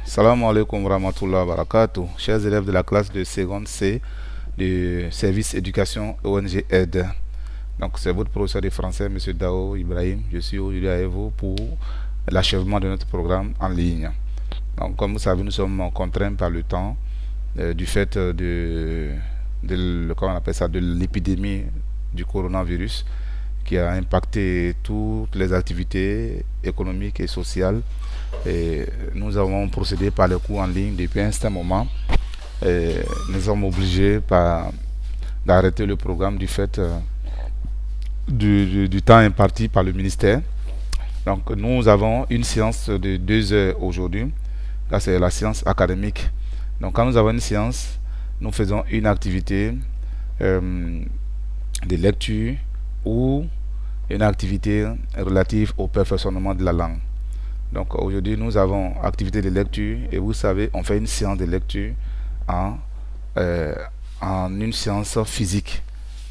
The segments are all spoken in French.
Salam alaikum warahmatullahi wabarakatuh. Chers élèves de la classe de seconde C du service éducation ONG Aide. Donc, c'est votre professeur de français, Monsieur Dao Ibrahim. Je suis aujourd'hui avec vous pour l'achèvement de notre programme en ligne. Donc, comme vous savez, nous sommes contraints par le temps du fait comment on appelle ça, de l'épidémie du coronavirus qui a impacté toutes les activités économiques et sociales. Et nous avons procédé par les cours en ligne depuis un certain moment. Et nous sommes obligés d'arrêter le programme du fait du temps imparti par le ministère. Donc nous avons une séance de 2 heures aujourd'hui. Là, c'est la séance académique. Donc quand nous avons une séance, nous faisons une activité de lecture ou une activité relative au perfectionnement de la langue. Donc aujourd'hui, nous avons activité de lecture et vous savez, on fait une séance de lecture en, euh, en une séance physique.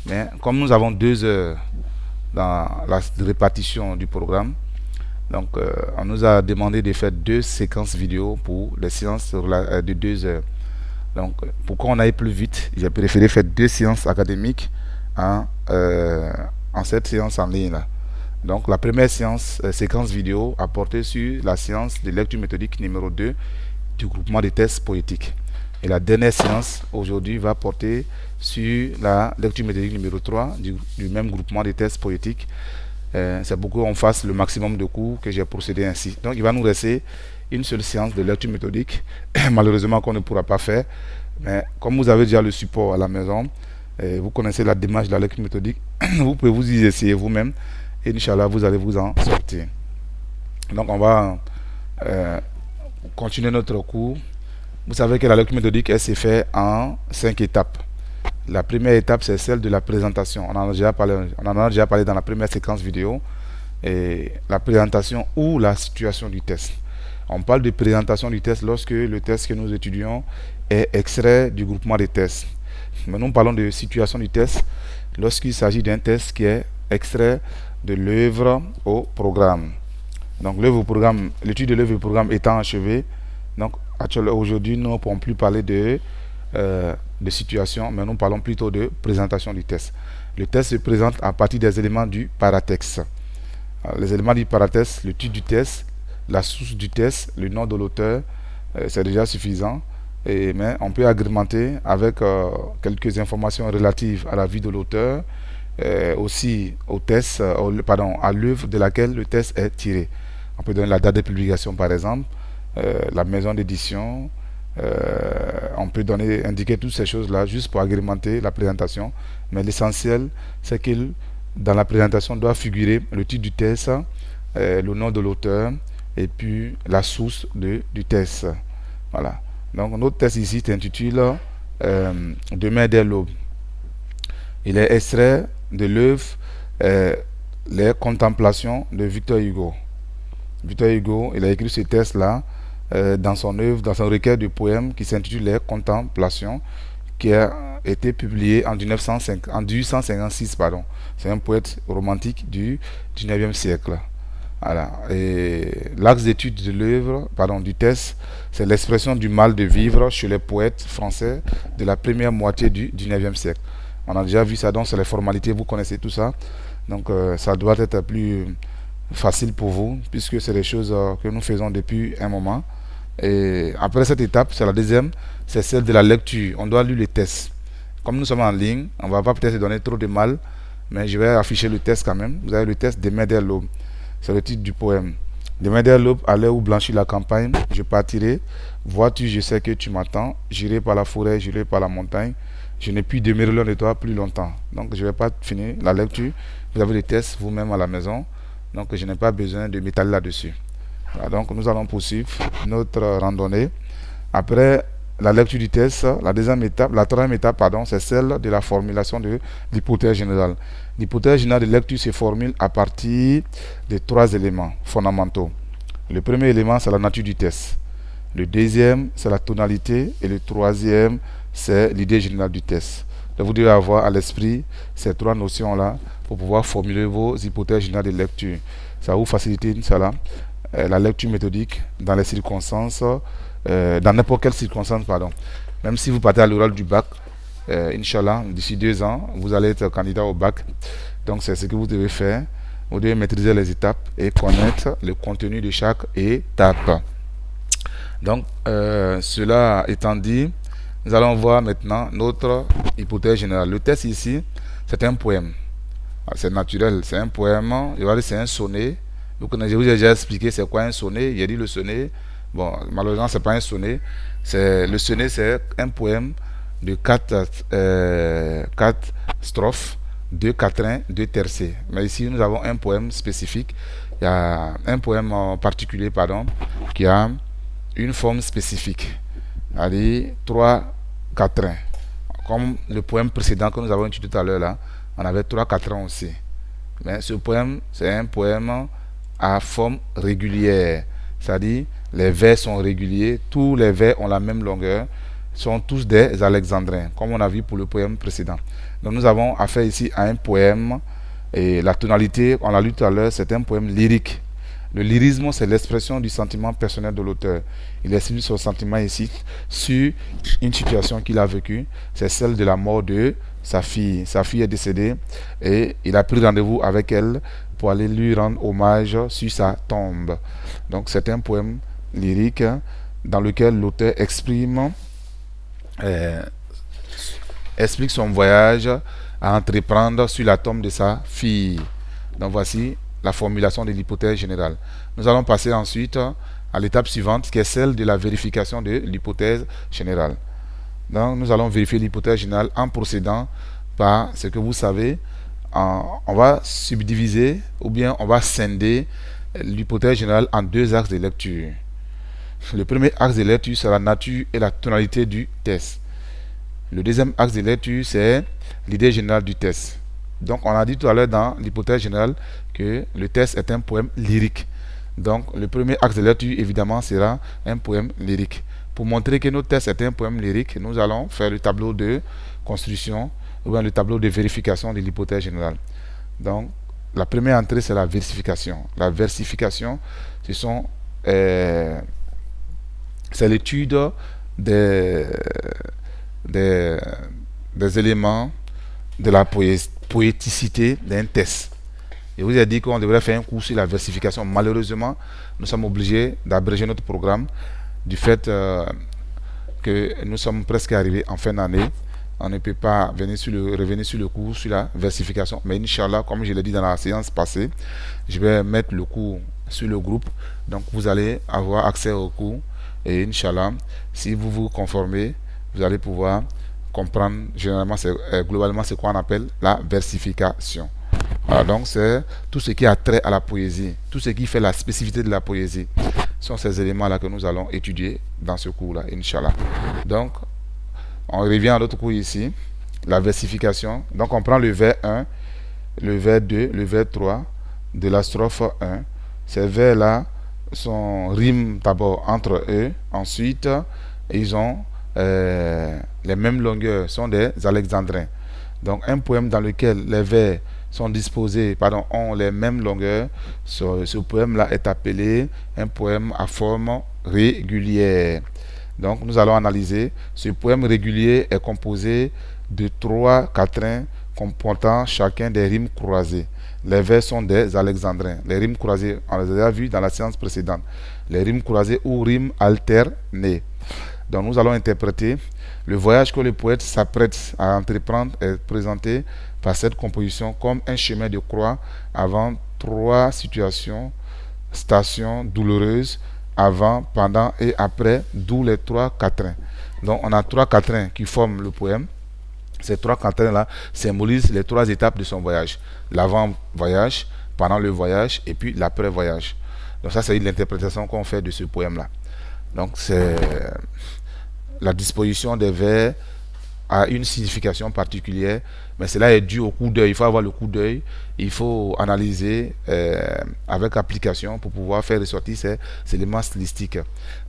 Mais comme nous avons 2 heures dans la répartition du programme, donc on nous a demandé de faire 2 séquences vidéo pour les séances de 2 heures. Donc pour qu'on aille plus vite, j'ai préféré faire 2 séances académiques en, en cette séance en ligne là. Donc la première séquence vidéo a porté sur la séance de lecture méthodique numéro 2 du groupement des tests poétiques. Et la dernière séance aujourd'hui va porter sur la lecture méthodique numéro 3 du même groupement des tests poétiques. C'est pour qu'on fasse le maximum de cours que j'ai procédé ainsi. Donc il va nous rester une seule séance de lecture méthodique, malheureusement qu'on ne pourra pas faire. Mais comme vous avez déjà le support à la maison, vous connaissez la démarche de la lecture méthodique, vous pouvez vous y essayer vous-même. Et Inch'Allah, vous allez vous en sortir. Donc, on va continuer notre cours. Vous savez que la lecture méthodique, elle s'est faite en 5 étapes. La première étape, c'est celle de la présentation. On en a déjà parlé dans la première séquence vidéo. Et la présentation ou la situation du test. On parle de présentation du test lorsque le test que nous étudions est extrait du groupement des tests. Mais nous parlons de situation du test lorsqu'il s'agit d'un test qui est extrait de l'œuvre au programme. Donc l'œuvre au programme, l'étude de l'œuvre au programme étant achevée, donc aujourd'hui nous ne pourrons plus parler de situation, mais nous parlons plutôt de présentation du test. Le test se présente à partir des éléments du paratexte. Alors, les éléments du paratexte, le titre du test, la source du test, le nom de l'auteur, c'est déjà suffisant. Mais on peut agrémenter avec quelques informations relatives à la vie de l'auteur, aussi au test, à l'œuvre de laquelle le test est tiré. On peut donner la date de publication par exemple, la maison d'édition, on peut indiquer toutes ces choses-là juste pour agrémenter la présentation. Mais l'essentiel, c'est que dans la présentation doit figurer le titre du test, le nom de l'auteur et puis la source du test. Voilà. Donc notre test ici s'intitule Demain dès l'aube. Il est extrait de l'œuvre Les Contemplations de Victor Hugo. Victor Hugo, il a écrit ce texte-là dans son œuvre, dans son recueil de poèmes qui s'intitule Les Contemplations, qui a été publié en 1856. Pardon. C'est un poète romantique du 19e siècle. Voilà. Et l'axe d'étude de l'œuvre, du texte, c'est l'expression du mal de vivre chez les poètes français de la première moitié du 19e siècle. On a déjà vu ça, donc c'est les formalités, vous connaissez tout ça. Donc ça doit être plus facile pour vous, puisque c'est des choses que nous faisons depuis un moment. Et après cette étape, c'est la deuxième, c'est celle de la lecture. On doit lire le test. Comme nous sommes en ligne, on ne va pas peut-être se donner trop de mal, mais je vais afficher le test quand même. Vous avez le test Demain dès l'aube. C'est le titre du poème. Demain dès l'aube, à l'heure où blanchit la campagne, je partirai. Vois-tu, je sais que tu m'attends. J'irai par la forêt, j'irai par la montagne. Je n'ai pu demeurer loin de toi plus longtemps. Donc je ne vais pas finir la lecture. Vous avez les tests vous-même à la maison. Donc je n'ai pas besoin de m'étaler là-dessus. Voilà, donc nous allons poursuivre notre randonnée. Après la lecture du test, la troisième étape, c'est celle de la formulation de l'hypothèse générale. L'hypothèse générale de lecture se formule à partir de 3 éléments fondamentaux. Le premier élément, c'est la nature du test. Le deuxième, c'est la tonalité. Et le troisième, c'est l'idée générale du test. Donc vous devez avoir à l'esprit ces 3 notions-là pour pouvoir formuler vos hypothèses générales de lecture. Ça va vous faciliter, Inch'Allah, la lecture méthodique dans les circonstances, dans n'importe quelle circonstance, pardon. Même si vous partez à l'oral du bac, Inch'Allah, d'ici 2 ans, vous allez être candidat au bac. Donc c'est ce que vous devez faire. Vous devez maîtriser les étapes et connaître le contenu de chaque étape. Donc, cela étant dit, nous allons voir maintenant notre hypothèse générale. Le test ici, c'est un poème. C'est naturel, c'est un poème. C'est un sonnet. Je vous ai déjà expliqué c'est quoi un sonnet. J'ai dit le sonnet. Bon, malheureusement, c'est pas un sonnet. Le sonnet, c'est un poème de 4 strophes, 2 quatrains, 2 tercets. Mais ici, nous avons un poème spécifique. Il y a un poème en particulier, pardon, qui a une forme spécifique. C'est-à-dire 3 quatrains. Comme le poème précédent que nous avons étudié tout à l'heure là, on avait 3 quatrains aussi. Mais ce poème, c'est un poème à forme régulière. C'est-à-dire, les vers sont réguliers, tous les vers ont la même longueur, sont tous des alexandrins, comme on a vu pour le poème précédent. Donc nous avons affaire ici à un poème, et la tonalité, on l'a lu tout à l'heure, c'est un poème lyrique. Le lyrisme, c'est l'expression du sentiment personnel de l'auteur. Il exprime son sentiment ici sur une situation qu'il a vécue. C'est celle de la mort de sa fille. Sa fille est décédée et il a pris rendez-vous avec elle pour aller lui rendre hommage sur sa tombe. Donc c'est un poème lyrique dans lequel l'auteur explique son voyage à entreprendre sur la tombe de sa fille. Donc voici la formulation de l'hypothèse générale. Nous allons passer ensuite à l'étape suivante qui est celle de la vérification de l'hypothèse générale. Donc nous allons vérifier l'hypothèse générale en procédant par ce que vous savez. On va subdiviser ou bien on va scinder l'hypothèse générale en 2 axes de lecture. Le premier axe de lecture, c'est la nature et la tonalité du test. Le deuxième axe de lecture, c'est l'idée générale du test. Donc, on a dit tout à l'heure dans l'hypothèse générale que le test est un poème lyrique. Donc, le premier axe de lecture, évidemment, sera un poème lyrique. Pour montrer que notre test est un poème lyrique, nous allons faire le tableau de construction ou bien le tableau de vérification de l'hypothèse générale. Donc, la première entrée, c'est la versification. La versification, c'est l'étude des éléments de la poéticité d'un test. Je vous ai dit qu'on devrait faire un cours sur la versification. Malheureusement, nous sommes obligés d'abréger notre programme du fait que nous sommes presque arrivés en fin d'année. On ne peut pas revenir sur le cours sur la versification. Mais Inch'Allah, comme je l'ai dit dans la séance passée, je vais mettre le cours sur le groupe. Donc vous allez avoir accès au cours. Et Inch'Allah, si vous vous conformez, vous allez pouvoir comprendre globalement ce qu'on appelle la versification. Voilà, donc c'est tout ce qui a trait à la poésie, tout ce qui fait la spécificité de la poésie. Ce sont ces éléments-là que nous allons étudier dans ce cours-là, Inch'Allah. Donc, on revient à notre cours ici, la versification. Donc, on prend le vers 1, le vers 2, le vers 3 de la strophe 1. Ces vers-là riment d'abord entre eux. Ensuite, ils ont les mêmes longueurs, sont des alexandrins. Donc, un poème dans lequel les vers ont les mêmes longueurs, ce poème-là est appelé un poème à forme régulière. Donc, nous allons analyser. Ce poème régulier est composé de 3 quatrains comportant chacun des rimes croisées. Les vers sont des alexandrins. Les rimes croisées, on les a vues dans la séance précédente. Les rimes croisées ou rimes alternées. Donc, nous allons interpréter le voyage que le poète s'apprête à entreprendre est présenté par cette composition comme un chemin de croix avant 3 stations douloureuses, avant, pendant et après, d'où les 3 quatrains. Donc, on a 3 quatrains qui forment le poème. Ces 3 quatrains-là symbolisent les 3 étapes de son voyage. L'avant-voyage, pendant le voyage et puis l'après-voyage. Donc, ça, c'est l'interprétation qu'on fait de ce poème-là. Donc, c'est la disposition des vers a une signification particulière, mais cela est dû au coup d'œil. Il faut avoir le coup d'œil, il faut analyser avec application pour pouvoir faire ressortir ces éléments stylistiques.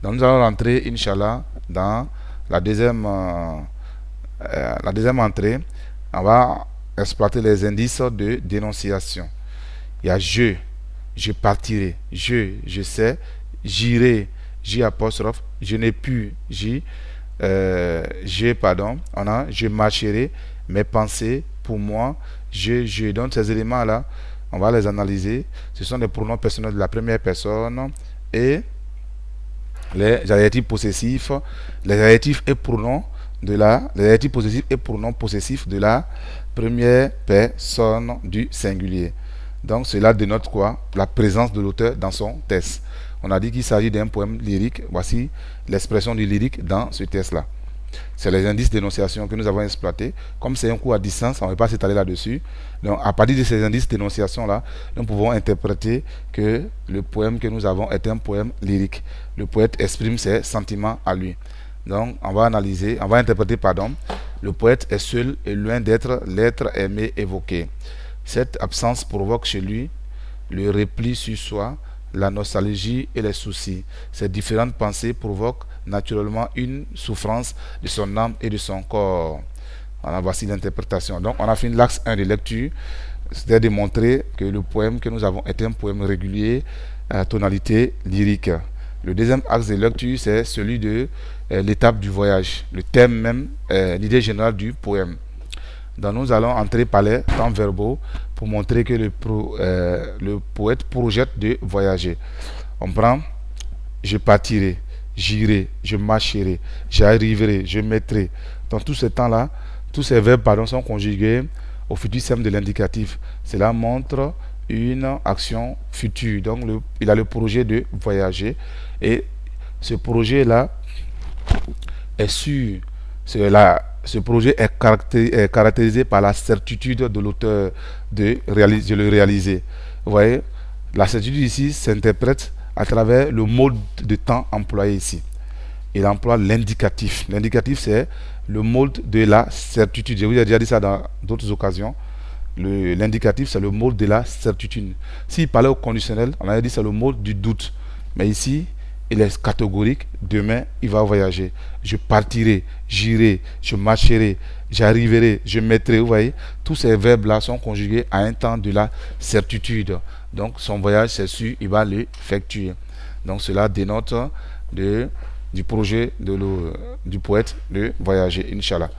Donc nous allons rentrer, Inch'Allah, dans la deuxième entrée. On va exploiter les indices de dénonciation. Il y a je, je partirai, je sais, j'irai, j apostrophe, je n'ai pu, pardon, on a, je marcherai, mes pensées, pour moi, je. Donc ces éléments-là, on va les analyser. Ce sont des pronoms personnels de la première personne et les adjectifs possessifs, les adjectifs et pronoms les adjectifs possessifs et pronoms possessifs de la première personne du singulier. Donc cela dénote quoi? La présence de l'auteur dans son texte. On a dit qu'il s'agit d'un poème lyrique. Voici l'expression du lyrique dans ce texte-là. C'est les indices d'énonciation que nous avons exploités. Comme c'est un cours à distance, on ne va pas s'étaler là-dessus. Donc, à partir de ces indices d'énonciation-là, nous pouvons interpréter que le poème que nous avons est un poème lyrique. Le poète exprime ses sentiments à lui. Donc, on va interpréter, le poète est seul et loin d'être l'être aimé évoqué. Cette absence provoque chez lui le repli sur soi, la nostalgie et les soucis. Ces différentes pensées provoquent naturellement une souffrance de son âme et de son corps. Voilà, voici l'interprétation. Donc, on a fini l'axe 1 de lecture, c'est-à-dire de montrer que le poème que nous avons est un poème régulier à tonalité lyrique. Le deuxième axe de lecture, c'est celui de l'étape du voyage, le thème même, l'idée générale du poème. Donc, nous allons entrer par les temps verbaux pour montrer que le poète projette de voyager. On prend je partirai, j'irai, je marcherai, j'arriverai, je mettrai. Dans tout ce temps-là, tous ces verbes sont conjugués au futur simple de l'indicatif. Cela montre une action future. Donc, il a le projet de voyager. Et ce projet-là est sûr. Ce projet est caractérisé par la certitude de l'auteur de le réaliser. Vous voyez, la certitude ici s'interprète à travers le mode de temps employé ici. Il emploie l'indicatif. L'indicatif, c'est le mode de la certitude. Je vous ai déjà dit ça dans d'autres occasions. L'indicatif, c'est le mode de la certitude. S'il parlait au conditionnel, on avait dit c'est le mode du doute. Mais ici, il est catégorique. Demain, il va voyager. Je partirai, j'irai, je marcherai, j'arriverai, je mettrai. Vous voyez, tous ces verbes-là sont conjugués à un temps de la certitude. Donc, son voyage, c'est sûr, il va l'effectuer. Donc, cela dénote du projet du poète de voyager, Inch'Allah.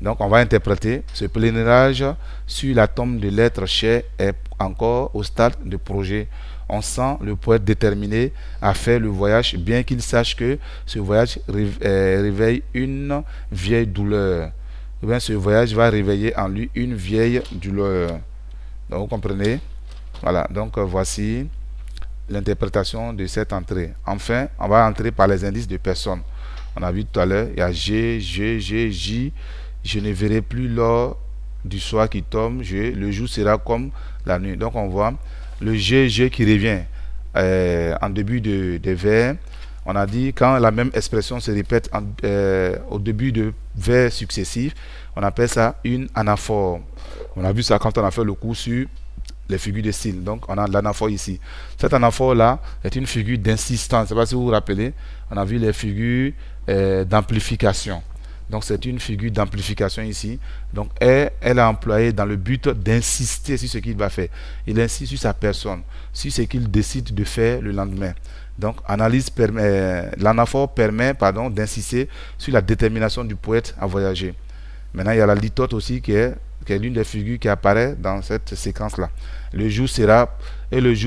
Donc, on va interpréter ce pèlerinage sur la tombe de l'être cher est encore au stade de projet. On sent le poète déterminé à faire le voyage, bien qu'il sache que ce voyage réveille une vieille douleur. Eh bien, ce voyage va réveiller en lui une vieille douleur. Donc, vous comprenez? Voilà, donc voici l'interprétation de cette entrée. Enfin, on va entrer par les indices de personnes. On a vu tout à l'heure, il y a J, J, je ne verrai plus l'or du soir qui tombe, le jour sera comme la nuit. Donc on voit le G qui revient en début des vers. On a dit quand la même expression se répète au début de vers successifs, on appelle ça une anaphore. On a vu ça quand on a fait le cours sur les figures de style. Donc on a l'anaphore ici. Cette anaphore là est une figure d'insistance. Je ne sais pas si vous vous rappelez. On a vu les figures d'amplification. Donc c'est une figure d'amplification ici. Donc elle est employée dans le but d'insister sur ce qu'il va faire. Il insiste sur sa personne, sur ce qu'il décide de faire le lendemain. Donc l'anaphore permet d'insister sur la détermination du poète à voyager. Maintenant il y a la litote aussi qui est l'une des figures qui apparaît dans cette séquence-là. Le jour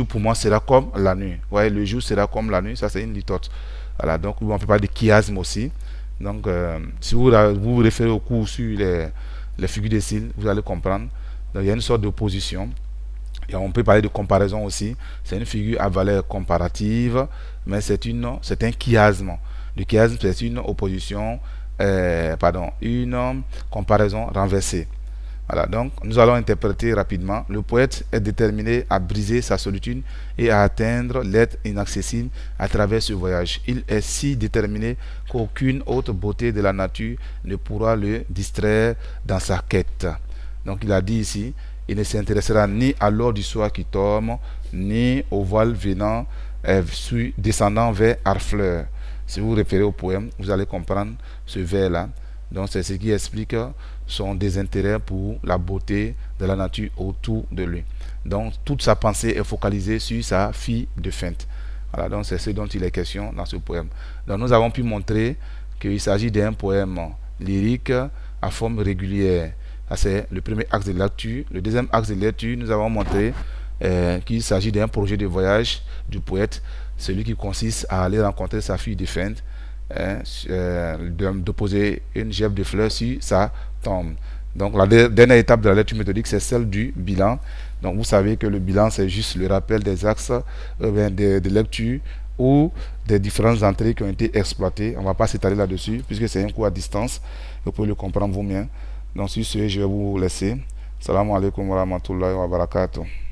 pour moi sera comme la nuit. Ouais, le jour sera comme la nuit, ça c'est une litote. Voilà, donc on peut parler de chiasme aussi. Donc si vous vous référez au cours sur les figures de style, vous allez comprendre. Donc il y a une sorte d'opposition. Et on peut parler de comparaison aussi. C'est une figure à valeur comparative, mais c'est un chiasme. Le chiasme, c'est une opposition, une comparaison renversée. Voilà, donc nous allons interpréter rapidement. Le poète est déterminé à briser sa solitude et à atteindre l'être inaccessible à travers ce voyage. Il est si déterminé qu'aucune autre beauté de la nature ne pourra le distraire dans sa quête. Donc il a dit ici, il ne s'intéressera ni à l'or du soir qui tombe, ni au voile venant descendant vers Harfleur. Si vous vous référez au poème, vous allez comprendre ce vers-là. Donc c'est ce qui explique son désintérêt pour la beauté de la nature autour de lui. Donc toute sa pensée est focalisée sur sa fille de feinte. Voilà, donc c'est ce dont il est question dans ce poème. Donc nous avons pu montrer qu'il s'agit d'un poème lyrique à forme régulière. C'est le premier axe de lecture. Le deuxième axe de lecture, nous avons montré qu'il s'agit d'un projet de voyage du poète, celui qui consiste à aller rencontrer sa fille défunte, de poser une gerbe de fleurs sur sa tombe. Donc la dernière étape de la lecture méthodique, c'est celle du bilan. Donc vous savez que le bilan, c'est juste le rappel des axes de lecture ou des différentes entrées qui ont été exploitées. On ne va pas s'étaler là-dessus puisque c'est un cours à distance. Vous pouvez le comprendre vous-même. Donc sur ce, je vais vous laisser. Salam alaikum wa rahmatullahi wa barakatuh.